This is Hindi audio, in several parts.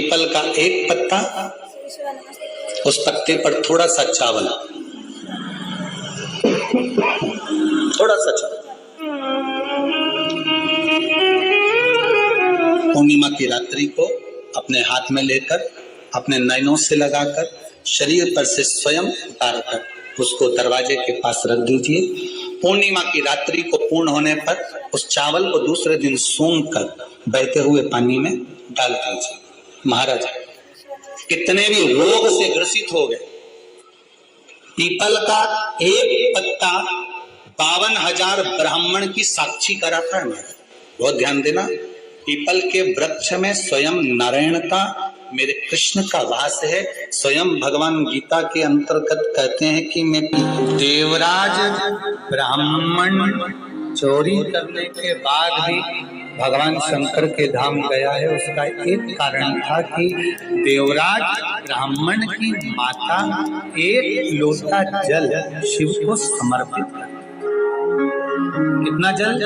पीपल का एक पत्ता, उस पत्ते पर थोड़ा सा चावल, थोड़ा सा चावल। पूर्णिमा की रात्रि को अपने हाथ में लेकर, अपने नयनों से लगाकर, शरीर पर से स्वयं उतारकर उसको दरवाजे के पास रख दीजिए। पूर्णिमा की रात्रि को पूर्ण होने पर उस चावल को दूसरे दिन सूंघ कर बहते हुए पानी में डाल दीजिए। महाराज कितने भी रोग से ग्रसित हो गए, पीपल का एक पत्ता 52,000 ब्राह्मण की साक्षी कराता है। बहुत ध्यान देना, पीपल के वृक्ष में स्वयं नारायण का, मेरे कृष्ण का वास है। स्वयं भगवान गीता के अंतर्गत कहते हैं कि मैं देवराज ब्राह्मण चोरी करने के बाद भी भगवान शंकर के धाम गया है। उसका एक कारण था कि देवराज ब्राह्मण की माता एक लोटा जल शिव को समर्पित कर। कितना जल?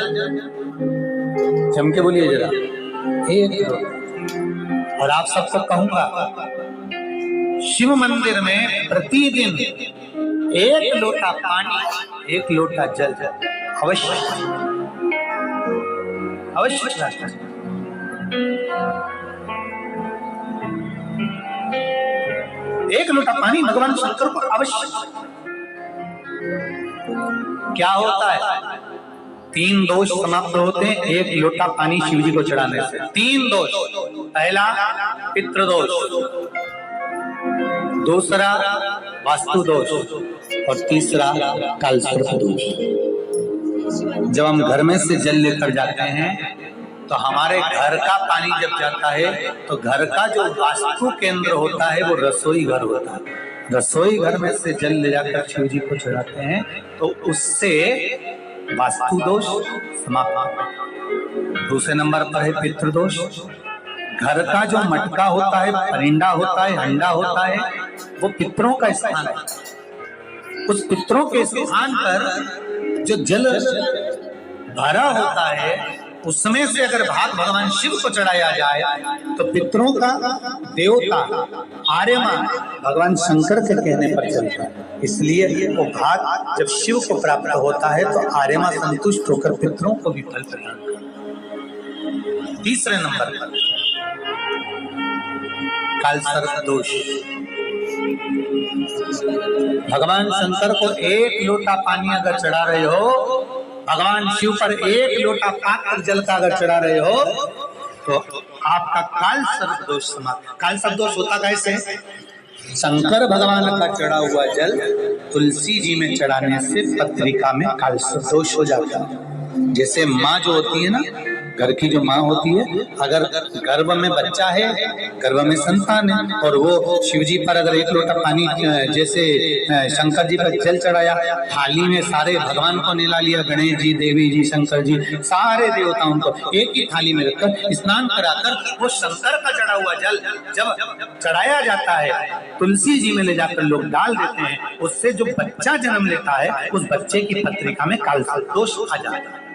जम के बोलिए जरा। एक लोटा। और आप सबको कहूंगा, शिव मंदिर में प्रतिदिन एक लोटा पानी, एक लोटा जल अवश्य अवश्य चढ़ाना। एक लोटा पानी भगवान शंकर को अवश्य। क्या होता है? 3 दोष समाप्त होते हैं एक लोटा पानी शिव जी को चढ़ाने से। 3 दोष। पहला पितृदोष, दूसरा वास्तु दोष और तीसरा कालसर्प दोष। जब हम घर में से जल लेकर जाते हैं तो हमारे घर का पानी जब जाता है तो घर का जो वास्तु केंद्र होता है वो रसोई घर होता है। रसोई घर में से जल ले जाकर शिव जी को चढ़ाते हैं तो उससे वास्तु दोष समाप्त। दूसरे नंबर पर है पितृदोष। घर का जो मटका होता है, परिंदा होता है, हंडा होता है, वो पितरों का स्थान है। उस पितरों के स्थान पर जो जल भरा होता है उसमें से अगर भाग भगवान शिव को चढ़ाया जाए तो पितरों का देवता आर्यमान भगवान शंकर के कहने पर चलता है। इसलिए वो भाग जब शिव को प्राप्त होता है तो आर्यमा संतुष्ट होकर पितरों को भी फल प्रदान करता है। तीसरे नंबर पर कालसर्प दोष। भगवान शंकर को एक लोटा पानी अगर चढ़ा रहे हो, भगवान शिव पर एक लोटा पात्र जल का अगर चढ़ा रहे हो तो आपका कालसर्प दोष समाप्त। कालसर्प दोष होता कैसे? शंकर भगवान का चढ़ा हुआ जल तुलसी जी में चढ़ाने से पत्रिका में कालसर्प दोष हो जाता है। जैसे माँ जो होती है ना, घर की जो माँ होती है, अगर गर्भ में बच्चा है, गर्भ में संतान है और वो शिव जी पर अगर एक लोटा पानी जैसे शंकर जी पर जल चढ़ाया, थाली में सारे भगवान को निला लिया, गणेश जी, देवी जी, शंकर जी, सारे देवताओं को एक ही थाली में रखकर स्नान कराकर वो शंकर का चढ़ा हुआ जल जब चढ़ाया जाता है तुलसी जी में ले जाकर लोग डाल देते हैं, उससे जो बच्चा जन्म लेता है उस बच्चे की पत्रिका में कालसर्प दोष आ जाता है।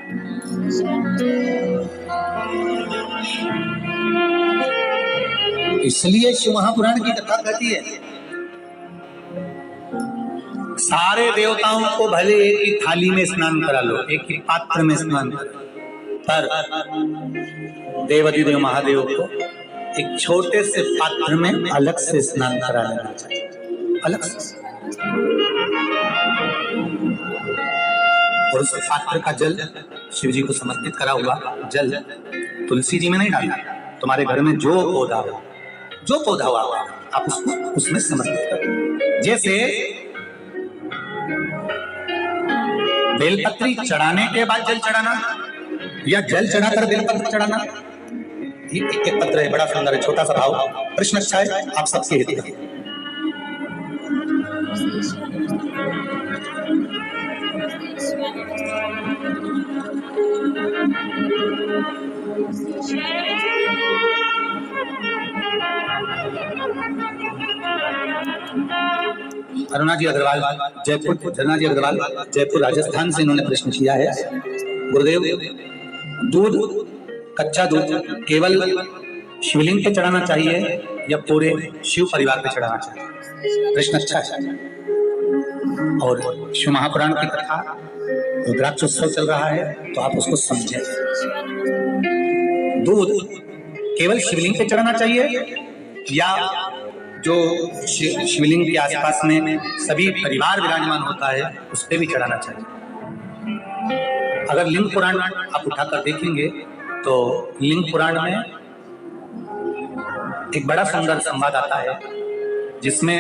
इसलिए शिव महापुराण की कथा कहती है सारे देवताओं को भले एक ही थाली में स्नान करा लो, एक ही पात्र में स्नान करो, पर देवाधिदेव महादेव को एक छोटे से पात्र में अलग से स्नान करा लेना चाहिए, अलग से। और उस पात्र का जल शिव जी को समर्पित करा हुआ जल तुलसी जी में नहीं डालना। तुम्हारे घर में जो पौधा हुआ आप उसको उसमें समर्पित करो। जैसे बेलपत्री चढ़ाने के बाद जल चढ़ाना या जल चढ़ाकर बेलपत्र चढ़ाना, एक पत्र है, बड़ा सुंदर है, छोटा सा भाव, प्रश्न अच्छा है, आप सबके हित का। अरुणा जी अग्रवाल जयपुर, झरना जी अग्रवाल जयपुर राजस्थान से इन्होंने प्रश्न किया है। गुरुदेव, दूध, कच्चा दूध केवल शिवलिंग पे चढ़ाना चाहिए या पूरे शिव परिवार पे चढ़ाना चाहिए? प्रश्न अच्छा है। और शिव महापुराण की कथा, रुद्राक्ष उत्सव चल रहा है, तो आप उसको समझें। दूध केवल शिवलिंग पे चढ़ाना चाहिए या जो शिवलिंग के आसपास में सभी परिवार विराजमान होता है उस पे भी चढ़ाना चाहिए? अगर लिंग पुराण आप उठाकर देखेंगे तो लिंग पुराण में एक बड़ा सुंदर संवाद आता है जिसमें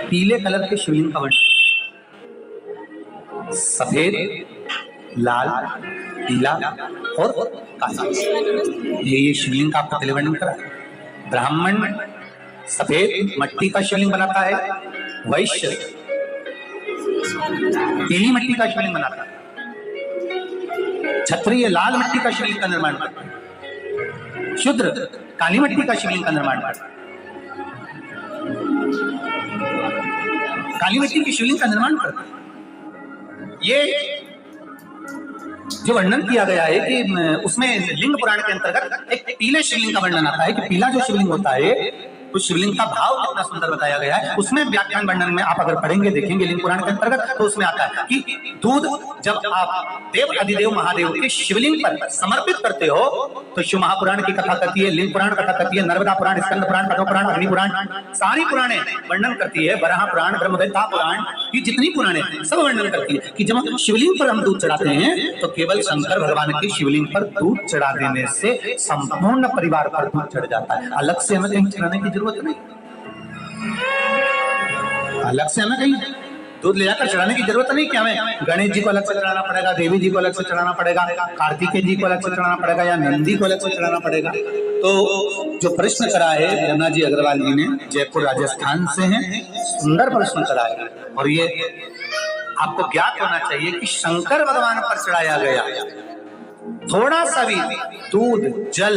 पीले कलर के शिवलिंग का वर्णन, सफेद, लाल, पीला और काला, ये शिवलिंग का आपका पहले वर्णन करा। ब्राह्मण सफेद मट्टी का शिवलिंग बनाता है, वैश्य पीली मिट्टी का शिवलिंग बनाता है, क्षत्रिय लाल मिट्टी का शिवलिंग का निर्माण करता है, शूद्र काली मिट्टी का शिवलिंग का निर्माण करता है। काली मिट्टी की शिवलिंग का निर्माण करता है। ये जो वर्णन किया गया है कि उसमें लिंग पुराण के अंतर्गत एक पीले शिवलिंग का वर्णन आता है कि पीला जो शिवलिंग होता है उस शिवलिंग का भाव कितना सुंदर बताया गया है। उसमें व्याख्यान वर्णन में आप अगर पढ़ेंगे देखेंगे लिंग पुराण के अंतर्गत तो उसमें आता है कि दूध जब आप देव अधिदेव महादेव के शिवलिंग पर समर्पित करते हो तो शिव महापुराण की कथा करती है, लिंग पुराण कथा करती है, नर्मदा पुराण, स्कंद पुराण, पद्म पुराण, अग्नि पुराण, सारी पुराणे वर्णन करती है, वराह पुराण, ब्रह्मवेत्ता पुराण, ये जितनी पुराणे सब वर्णन करती है कि जब शिवलिंग पर हम दूध चढ़ाते हैं तो केवल शंकर भगवान के शिवलिंग पर दूध चढ़ा देने से संपूर्ण परिवार पर दूध चढ़ जाता है। अलग से हमें कहीं चढ़ाने की जरूरत नहीं, अलग से हमें कहीं दूध ले जाकर चढ़ाने की जरूरत नहीं कि हमें गणेश जी को अलग से चढ़ाना पड़ेगा, देवी जी को अलग से चढ़ाना पड़ेगा, कार्तिकेय जी को अलग से चढ़ाना पड़ेगा या नंदी को अलग से चढ़ाना पड़ेगा। तो जो प्रश्न करा है यमुना जी अग्रवाल जी ने, जयपुर राजस्थान से हैं, सुंदर प्रश्न करा है और ये आपको ज्ञात होना चाहिए कि शंकर भगवान पर चढ़ाया गया थोड़ा सा भी दूध जल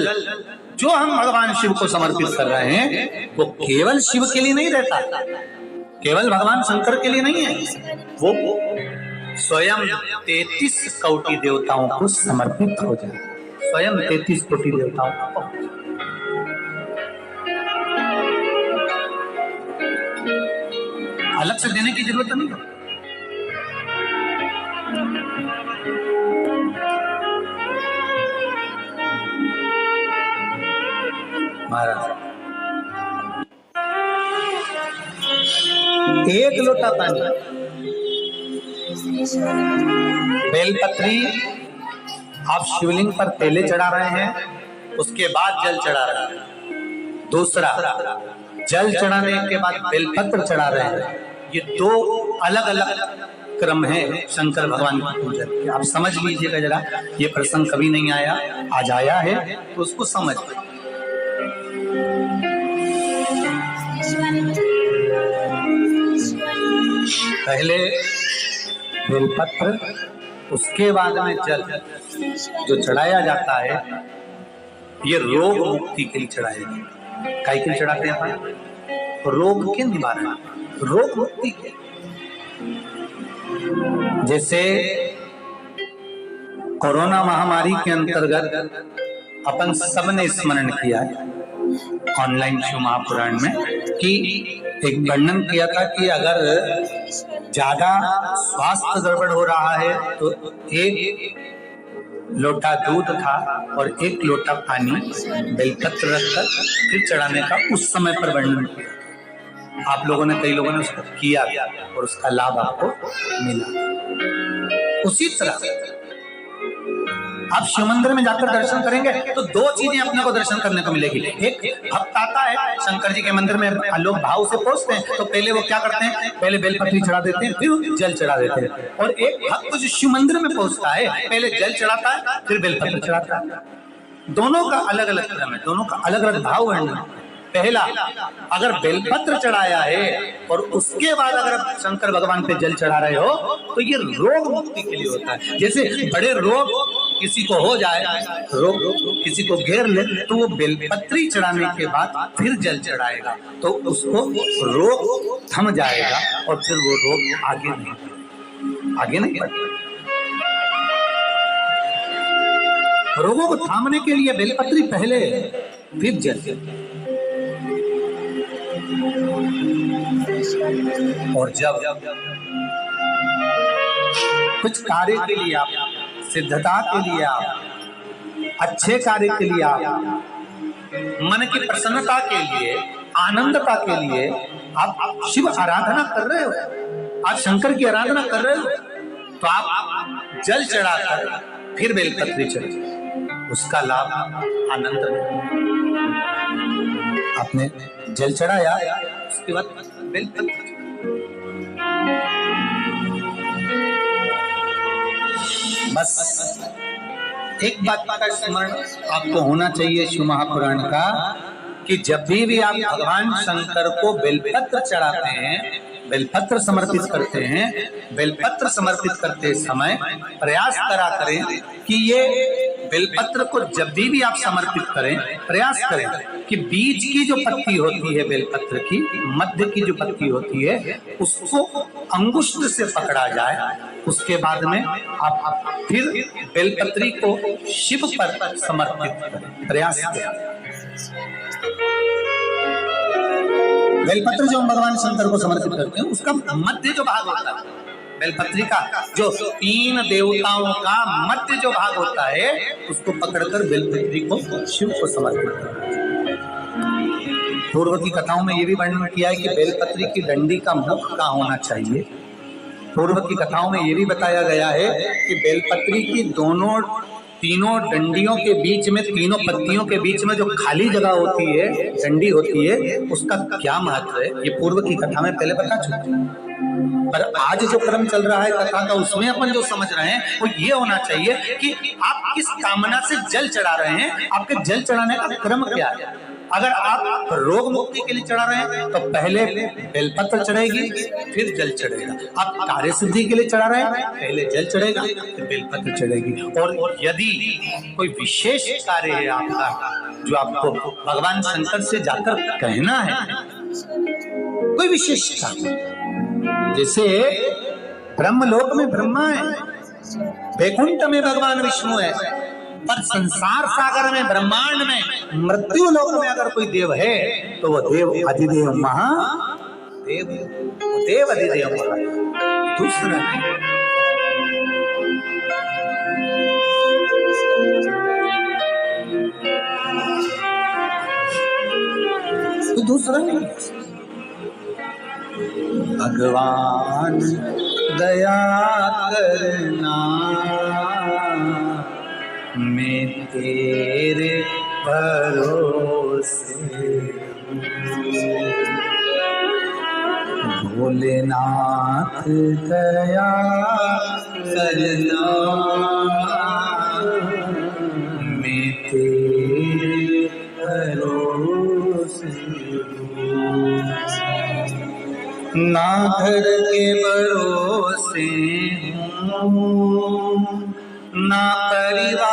जो हम भगवान शिव को समर्पित कर रहे हैं वो केवल शिव के लिए नहीं रहता, केवल भगवान शंकर के लिए नहीं है, वो स्वयं 33 कोटि देवताओं को समर्पित हो जाए, स्वयं 33 कोटि देवताओं को। अलग से देने की जरूरत नहीं है। महाराज एक लोटा पानी, बेलपत्री आप शिवलिंग पर पहले चढ़ा रहे हैं, उसके बाद जल चढ़ा रहे हैं। दूसरा, जल चढ़ाने के बाद बेलपत्र चढ़ा रहे हैं। ये दो अलग अलग क्रम है शंकर भगवान की पूजा के। आप समझ लीजिएगा जरा, ये प्रसंग कभी नहीं आया, आज आया है तो उसको समझ। पहले बेलपत्र, उसके बाद में जल जो चढ़ाया जाता है ये रोग मुक्ति के लिए चढ़ाया जाता है। काहे के लिए चढ़ाते हैं अपन? रोग के निवारण, रोग मुक्ति के। जैसे कोरोना महामारी के अंतर्गत अपन सबने स्मरण किया ऑनलाइन शिव महापुराण में कि एक वर्णन किया था कि अगर ज्यादा स्वास्थ्य गड़बड़ हो रहा है तो 1 लोटा दूध था और 1 लोटा पानी बेलपत्र रखकर फिर चढ़ाने का उस समय पर वर्णन किया। आप लोगों ने, कई लोगों ने उसको किया और उसका लाभ आपको मिला। उसी तरह आप शिव मंदिर में जाकर दर्शन करेंगे तो 2 चीजें अपने को दर्शन करने को मिलेगी। एक भक्त आता है शंकर जी के मंदिर में, लोग भाव से पहुंचते हैं तो पहले वो क्या करते हैं, पहले बेलपत्री चढ़ा देते हैं फिर जल चढ़ा देते हैं। और एक भक्त जो शिव मंदिर में पहुंचता है पहले जल चढ़ाता है फिर बेलपत्र चढ़ाता है। दोनों का अलग अलग क्रम है, दोनों का अलग अलग भाव वर्णन है। पहला, अगर बेलपत्र चढ़ाया है और उसके बाद अगर आप शंकर भगवान पे जल चढ़ा रहे हो तो ये रोग मुक्ति के लिए होता है। जैसे बड़े रोग किसी को हो जाए, रोग किसी को घेर ले तो वो बेलपत्री चढ़ाने के बाद फिर जल चढ़ाएगा तो उसको रोग थम जाएगा और फिर वो रोग आगे नहीं बढ़ेगा। रोगों को थामने के लिए बेलपत्री पहले, फिर जल। और जब कुछ कार्य के लिए आप, सिद्धता के लिए आप, अच्छे कार्य के लिए आप, मन की प्रसन्नता के लिए, आनंदता के लिए आप शिव आराधना कर रहे हो, आप शंकर की आराधना कर रहे हो, तो आप जल चढ़ाकर फिर बेलपत्री चढ़े, उसका लाभ आनंद में। आपने जल चढ़ाया, उसके बाद बेलपत्री, बस एक बात का स्मरण आपको होना चाहिए शिव महापुराण का, कि जब भी आप भगवान शंकर को बेलपत्र चढ़ाते हैं, बेलपत्र समर्पित करते हैं, बेलपत्र समर्पित करते समय प्रयास करा करें कि ये बेलपत्र को जब भी आप समर्पित करें, प्रयास करें कि बीच की जो पत्ती होती है बेलपत्र की, मध्य की जो पत्ती होती है, उसको अंगुष्ठ से पकड़ा जाए। उसके बाद में आप फिर बेलपत्री को शिव पर समर्पित करें, प्रयास करें। बेलपत्र जो हम भगवान शंकर को समर्पित करते हैं, उसका मध्य जो भाग होता है, बेलपत्री का जो 3 देवताओं का मध्य जो भाग होता है, उसको पकड़कर बेलपत्री को शिव को समर्पित करते हैं। पूर्व की कथाओं में यह भी वर्णन किया है कि बेलपत्री की डंडी का मुख कहाँ होना चाहिए। पूर्व की कथाओं में यह भी बताया गया है कि बेलपत्री की तीनों डंडियों के बीच में, तीनों पत्तियों के बीच में जो खाली जगह होती है, डंडी होती है, उसका क्या महत्व है, ये पूर्व की कथा में पहले बता चुके हैं। पर आज जो क्रम चल रहा है कथा का, उसमें अपन जो समझ रहे हैं वो ये होना चाहिए कि आप किस कामना से जल चढ़ा रहे हैं, आपके जल चढ़ाने का क्रम क्या है। अगर आप रोग मुक्ति के लिए चढ़ा रहे हैं तो पहले बेलपत्र चढ़ेगी, फिर जल चढ़ेगा। आप कार्य सिद्धि के लिए चढ़ा रहे हैं, पहले जल चढ़ेगा, फिर बेलपत्र चढ़ेगी। और यदि कोई विशेष कार्य है आपका, जो आपको भगवान शंकर से जाकर कहना है, कोई विशेष कार्य, जैसे ब्रह्मलोक में ब्रह्मा है, वैकुंठ में भगवान विष्णु है, पर संसार सागर में, ब्रह्मांड में, मृत्यु लोक में अगर कोई देव है तो वो देव अधिदेव महादेव, देव अधिदेव महादेव, दूसरा नहीं। तो दूसरा नहीं। भगवान दया करना, मैं तेरे भरोसे, भोलेनाथ दया करना, मैं तेरे भरोसे, ना घर के भरोसे हूँ, ना परिवार